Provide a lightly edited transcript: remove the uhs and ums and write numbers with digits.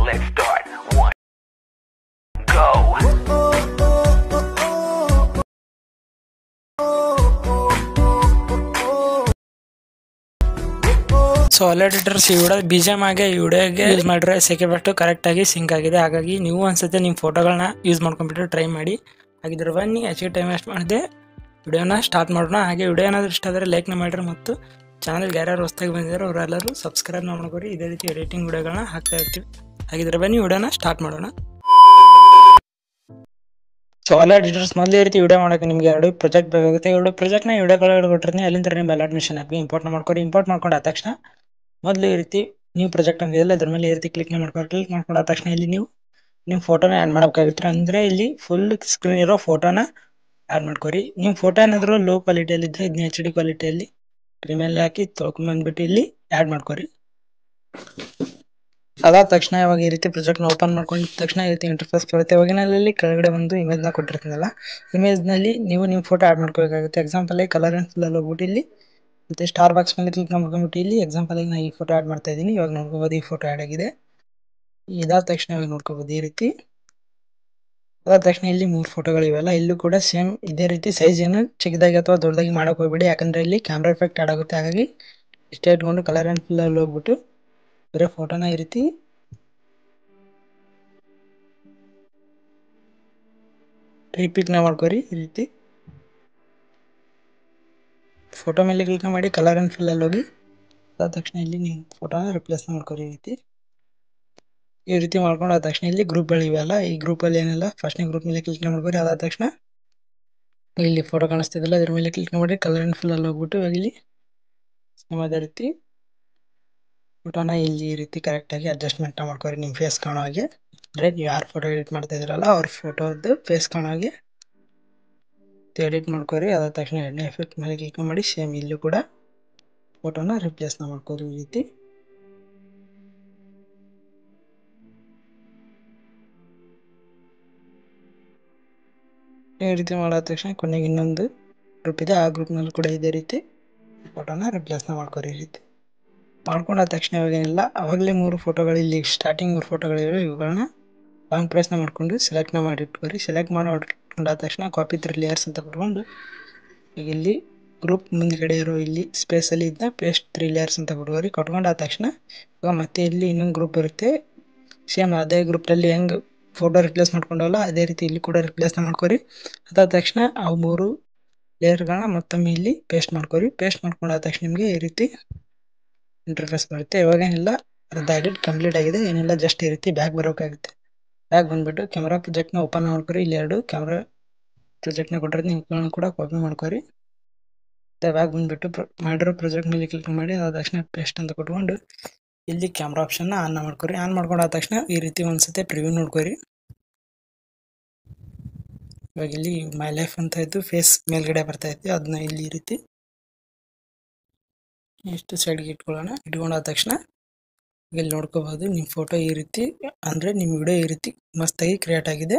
Let's start. One, go. So all editors ಈ video BGM ಆಗಿ ಈ ವಿಡಿಯೋಗೆ ಯೂಸ್ ಮಾಡಿದ್ರೆ ಸೆಕೆಂಡ್ ಕರೆಕ್ಟಾಗಿ ಸಿಂಕ್ ಆಗಿದೆ. ಹಾಗಾಗಿ ನೀವು ಒಂದ್ಸತಿ ನಿಮ್ಮ ಫೋಟೋಗಳನ್ನ ಯೂಸ್ ಮಾಡ್ಕೊಂಡ್ಬಿಟ್ಟು ಟ್ರೈ ಮಾಡಿ. ಹಾಗಿದ್ರೆ ಬನ್ನಿ ಹೆಚ್ಚಿಗೆ ಟೈಮ್ ವೇಸ್ಟ್ ಮಾಡಿದೆ ವಿಡಿಯೋನ ಸ್ಟಾರ್ಟ್ ಮಾಡೋಣ. ಹಾಗೆ ವಿಡಿಯೋ ಏನಾದರೂ ಇಷ್ಟ ಆದರೆ ಲೈಕ್ನ ಮಾಡಿರಿ ಮತ್ತು ಚಾನಲ್ಗೆ ಯಾರ್ಯಾರು ಹೊಸದಾಗಿ ಬಂದಿದ್ದಾರೆ ಅವರೆಲ್ಲರೂ ಸಬ್ಸ್ಕ್ರೈಬ್ ಮಾಡ್ಕೊರಿ. ಇದೇ ರೀತಿ ಎಡಿಟಿಂಗ್ ವಿಡಿಯೋಗಳನ್ನ ಹಾಕ್ತಾ ಇರ್ತೀವಿ. ಹಾಗಿದ್ರೆ ಬನ್ನಿ ವಿಡಿಯೋನ ಸ್ಟಾರ್ಟ್ ಮಾಡೋಣ. ಸೊ ಆಲ್ ಎಡಿಟರ್ಸ್ ಮೊದಲೇ ರೀತಿ ವಿಡಿಯೋ ಮಾಡೋಕ್ಕೆ ನಿಮಗೆ ಎರಡು ಪ್ರಾಜೆಕ್ಟ್ ಬೇಕಾಗುತ್ತೆ. ಎರಡು ಪ್ರಾಜೆಕ್ಟ್ನ ವಿಡಿಯೋಗಳು ಕೊಟ್ಟಿರ್ತೀನಿ. ಅಲ್ಲಿಂದ ನಿಮ್ಮ ಎಲ್ಲ ಅಡ್ಮಿಷನ್ ಆಗಿ ಇಂಪೋರ್ಟ್ ಮಾಡ್ಕೊರಿ. ಇಂಪೋರ್ಟ್ ಮಾಡ್ಕೊಂಡ ತಕ್ಷಣ ಮೊದಲು ಈ ರೀತಿ ನ್ಯೂ ಪ್ರಾಜೆಕ್ಟ್ ಅಂತ ಇದೆಯಲ್ಲ ಅದ್ರ ಮೇಲೆ ಈ ರೀತಿ ಕ್ಲಿಕ್ ಮಾಡ್ಕೊಂಡು ಕ್ಲಿಕ್ ಮಾಡ್ಕೊಂಡ ತಕ್ಷಣ ಇಲ್ಲಿ ನೀವು ನಿಮ್ಮ ಫೋಟೋನ ಆ್ಯಡ್ ಮಾಡಬೇಕಾಗುತ್ತೆ. ಅಂದರೆ ಇಲ್ಲಿ ಫುಲ್ ಸ್ಕ್ರೀನ್ ಇರೋ ಫೋಟೋನ ಆ್ಯಡ್ ಮಾಡ್ಕೊರಿ. ನಿಮ್ಮ ಫೋಟೋ ಏನಾದರೂ ಲೋ ಕ್ವಾಲಿಟಿಯಲ್ಲಿ ಇದ್ದರೆ ಇದನ್ನ HD ಕ್ವಾಲಿಟಿಯಲ್ಲಿ ಮೇಲೆ ಹಾಕಿ ತೊಗೊಂಡ್ಬಂದ್ಬಿಟ್ಟು ಇಲ್ಲಿ ಆ್ಯಡ್ ಮಾಡ್ಕೊರಿ. ಅದಾದ ತಕ್ಷಣ ಇವಾಗ ಈ ರೀತಿ ಪ್ರಾಜೆಕ್ಟ್ನ ಓಪನ್ ಮಾಡ್ಕೊಂಡ ತಕ್ಷಣ ಈ ರೀತಿ ಇಂಟರ್ಫೇಸ್ ಬರುತ್ತೆ. ಇವಾಗಿನಲ್ಲಿ ಕೆಳಗಡೆ ಒಂದು ಇಮೇಜ್ನ ಕೊಟ್ಟಿರ್ತೀನಲ್ಲ, ಇಮೇಜ್ನಲ್ಲಿ ನೀವು ನಿಮ್ಮ ಫೋಟೋ ಆ್ಯಡ್ ಮಾಡ್ಕೋಬೇಕಾಗುತ್ತೆ. ಎಕ್ಸಾಂಪಲ್ ಕಲರ್ ಆ್ಯಂಡ್ ಫಿಲ್ಲಲ್ಲಿ ಹೋಗ್ಬಿಟ್ಟು ಇಲ್ಲಿ ಮತ್ತು ಸ್ಟಾರ್ ಬಾಕ್ಸ್ ಮೇಲೆ ಕ್ಲಿಕ್ ಮಾಡ್ಕೊಂಡ್ಬಿಟ್ಟು ಇಲ್ಲಿ ಎಕ್ಸಾಂಪಲ್ಗೆ ನಾನು ಈ ಫೋಟೋ ಆ್ಯಡ್ ಮಾಡ್ತಾ ಇದ್ದೀನಿ. ಇವಾಗ ನೋಡ್ಕೋಬೋದು ಈ ಫೋಟೋ ಆ್ಯಡ್ ಆಗಿದೆ. ಇದಾದ ತಕ್ಷಣ ಇವಾಗ ನೋಡ್ಕೋಬೋದು ಈ ರೀತಿ. ಅದಾದ ತಕ್ಷಣ ಇಲ್ಲಿ 3 ಫೋಟೋಗಳಿವೆಲ್ಲ ಇಲ್ಲೂ ಕೂಡ ಸೇಮ್ ಇದೇ ರೀತಿ ಸೈಜ್ ಏನು ಚಿಕ್ಕದಾಗಿ ಅಥವಾ ದೊಡ್ಡದಾಗಿ ಮಾಡೋಕೆ ಹೋಗ್ಬೇಡಿ, ಯಾಕಂದರೆ ಇಲ್ಲಿ ಕ್ಯಾಮ್ರಾ ಎಫೆಕ್ಟ್ ಆ್ಯಡ್ ಆಗುತ್ತೆ. ಹಾಗಾಗಿ ಇಷ್ಟೇ ಇಟ್ಕೊಂಡು ಕಲರ್ ಆ್ಯಂಡ್ ಫಿಲ್ಲಲ್ಲಿ ಹೋಗ್ಬಿಟ್ಟು ಬರೀ ಫೋಟೋನ ಈ ರೀತಿ ಪಿಕ್ನ ಮಾಡ್ಕೊರಿ. ಈ ರೀತಿ ಫೋಟೋ ಮೇಲೆ ಕ್ಲಿಕ್ ಮಾಡಿ ಕಲರ್ ಆ್ಯಂಡ್ ಫಿಲ್ಲಲ್ಲಿ ಹೋಗಿ ಅದಾದ ತಕ್ಷಣ ಇಲ್ಲಿ ನೀವು ಫೋಟೋನ ರಿಪ್ಲೇಸ್ ಮಾಡ್ಕೊರಿ. ಈ ರೀತಿ ಮಾಡ್ಕೊಂಡು ಆದ ತಕ್ಷಣ ಇಲ್ಲಿ ಗ್ರೂಪ್ಗಳಿವೆಲ್ಲ ಈ ಗ್ರೂಪಲ್ಲಿ ಏನಿಲ್ಲ ಫಸ್ಟ್ನೇ ಗ್ರೂಪ್ ಮೇಲೆ ಕ್ಲಿಕ್ ಮಾಡ್ಕೊರಿ. ಅದಾದ ತಕ್ಷಣ ಇಲ್ಲಿ ಫೋಟೋ ಕಾಣಿಸ್ತಿದ್ದಲ್ಲ ಅದ್ರ ಮೇಲೆ ಕ್ಲಿಕ್ ಮಾಡಿ ಕಲರ್ ಆ್ಯಂಡ್ ಫಿಲ್ಲಲ್ಲಿ ಹೋಗ್ಬಿಟ್ಟು ಇವಾಗ ಇಲ್ಲಿ ಅದೇ ರೀತಿ ಫೋಟೋನ ಇಲ್ಲಿ ಈ ರೀತಿ ಕರೆಕ್ಟಾಗಿ ಅಡ್ಜಸ್ಟ್ಮೆಂಟ್ನ ಮಾಡ್ಕೊರಿ. ನಿಮ್ಮ ಫೇಸ್ ಕಾಣೋ ಹಾಗೆ, ಅಂದರೆ ನೀವು ಯಾರು ಫೋಟೋ ಎಡಿಟ್ ಮಾಡ್ತಾ ಇದ್ದೀರಲ್ಲ ಅವ್ರ ಫೋಟೋದು ಫೇಸ್ ಕಾಣೋ ಹಾಗೆ ಎಡಿಟ್ ಮಾಡ್ಕೊರಿ. ಅದಾದ ತಕ್ಷಣ ಎಣ್ಣೆ ಎಫೆಕ್ಟ್ ಮೇಲೆ ಕ್ಲಿಕ್ ಮಾಡಿ ಸೇಮ್ ಇಲ್ಲೂ ಕೂಡ ಫೋಟೋನ ರಿಪ್ಲೇಸ್ನ ಮಾಡ್ಕೊರಿ. ಈ ರೀತಿ ಮಾಡೋ ತಕ್ಷಣ ಕೊನೆಗೆ ಇನ್ನೊಂದು ಗ್ರೂಪ್ ಇದೆ, ಆ ಗ್ರೂಪ್ನಲ್ಲಿ ಕೂಡ ಇದೇ ರೀತಿ ಫೋಟೋನ ರಿಪ್ಲೇಸ್ನ ಮಾಡ್ಕೊರಿ. ಈ ರೀತಿ ಮಾಡ್ಕೊಂಡಾದ ತಕ್ಷಣ ಇವಾಗೇನಿಲ್ಲ ಅವಾಗಲೇ 3 ಫೋಟೋಗಳು ಇಲ್ಲಿ ಸ್ಟಾರ್ಟಿಂಗ್ 3 ಫೋಟೋಗಳಿವೆ, ಇವುಗಳನ್ನ ಲಾಂಗ್ ಪ್ರೆಸ್ನ ಮಾಡ್ಕೊಂಡು ಸೆಲೆಕ್ಟ್ನ ಮಾಡಿ ಇಟ್ಕೊರಿ. ಸೆಲೆಕ್ಟ್ ಮಾಡಿ ಇಟ್ಕೊಂಡಾದ ತಕ್ಷಣ ಕಾಪಿ 3 ಲೇಯರ್ಸ್ ಅಂತ ಕೊಟ್ಕೊಂಡು ಈಗ ಇಲ್ಲಿ ಗ್ರೂಪ್ ಮುಂದ್ಗಡೆ ಇರೋ ಇಲ್ಲಿ ಸ್ಪೇಸಲ್ಲಿ ಇದನ್ನ ಪೇಸ್ಟ್ 3 ಲೇಯರ್ಸ್ ಅಂತ ಕೊಟ್ಕೊರಿ. ಕೊಟ್ಕೊಂಡಾದ ತಕ್ಷಣ ಇವಾಗ ಮತ್ತೆ ಇಲ್ಲಿ ಇನ್ನೊಂದು ಗ್ರೂಪ್ ಬರುತ್ತೆ, ಸೇಮ್ ಅದೇ ಗ್ರೂಪಲ್ಲಿ ಹೆಂಗೆ ಫೋಟೋ ರಿಪ್ಲೇಸ್ ಮಾಡ್ಕೊಂಡವಲ್ಲ ಅದೇ ರೀತಿ ಇಲ್ಲಿ ಕೂಡ ರಿಪ್ಲೇಸ್ನ ಮಾಡ್ಕೊರಿ. ಅದಾದ ತಕ್ಷಣ ಅವು 3 ಲೇಯರ್ಗಳನ್ನ ಮತ್ತೊಮ್ಮೆ ಇಲ್ಲಿ ಪೇಸ್ಟ್ ಮಾಡ್ಕೊರಿ. ಪೇಸ್ಟ್ ಮಾಡ್ಕೊಂಡಾದ ತಕ್ಷಣ ನಿಮಗೆ ಈ ರೀತಿ ಇಂಟರ್ಫೇಸ್ ಬರುತ್ತೆ. ಇವಾಗೇನಿಲ್ಲ ಅರ್ಧ ಎಡಿಟ್ ಕಂಪ್ಲೀಟ್ ಆಗಿದೆ, ಏನಿಲ್ಲ ಜಸ್ಟ್ ಈ ರೀತಿ ಬ್ಯಾಗ್ ಬರೋಕ್ಕಾಗುತ್ತೆ. ಬ್ಯಾಗ್ ಬಂದುಬಿಟ್ಟು ಕ್ಯಾಮ್ರಾ ಪ್ರಾಜೆಕ್ಟ್ನ ಓಪನ್ ಮಾಡ್ಕೊರಿ. ಇಲ್ಲಿ 2 ಕ್ಯಾಮ್ರಾ ಪ್ರಾಜೆಕ್ಟ್ನ ಕೊಟ್ಟಿರ್ತೀನಿ, ಇವುಗಳನ್ನ ಕೂಡ ಕಾಪಿ ಮಾಡ್ಕೊರಿ. ಮತ್ತು ಬ್ಯಾಗ್ ಬಂದುಬಿಟ್ಟು ಮಾಡಿರೋ ಪ್ರಾಜೆಕ್ಟ್ ಮೇಲೆ ಕ್ಲಿಕ್ ಮಾಡಿ ಅದಾದ ತಕ್ಷಣ ಪೇಸ್ಟ್ ಅಂತ ಕೊಟ್ಕೊಂಡು ಇಲ್ಲಿ ಕ್ಯಾಮ್ರಾ ಆಪ್ಷನ್ನ ಆನ್ ಮಾಡ್ಕೊರಿ. ಆನ್ ಮಾಡ್ಕೊಂಡಾದ ತಕ್ಷಣ ಈ ರೀತಿ ಒಂದ್ಸತಿ ಪ್ರಿವ್ಯೂ ನೋಡ್ಕೊರಿ. ಇವಾಗ ಇಲ್ಲಿ ಮೈ ಲೈಫ್ ಅಂತ ಇದ್ದು ಫೇಸ್ ಮೇಲ್ಗಡೆ ಬರ್ತಾ ಇತ್ತು, ಅದನ್ನ ಇಲ್ಲಿ ಈ ರೀತಿ ಇಷ್ಟು ಸೈಡ್ಗೆ ಇಟ್ಕೊಂಡಾದ ತಕ್ಷಣ ಇಲ್ಲಿ ನೋಡ್ಕೋಬೋದು ನಿಮ್ಮ ಫೋಟೋ ಈ ರೀತಿ, ಅಂದರೆ ನಿಮ್ಮ ವಿಡಿಯೋ ಈ ರೀತಿ ಮಸ್ತಾಗಿ ಕ್ರಿಯೇಟ್ ಆಗಿದೆ.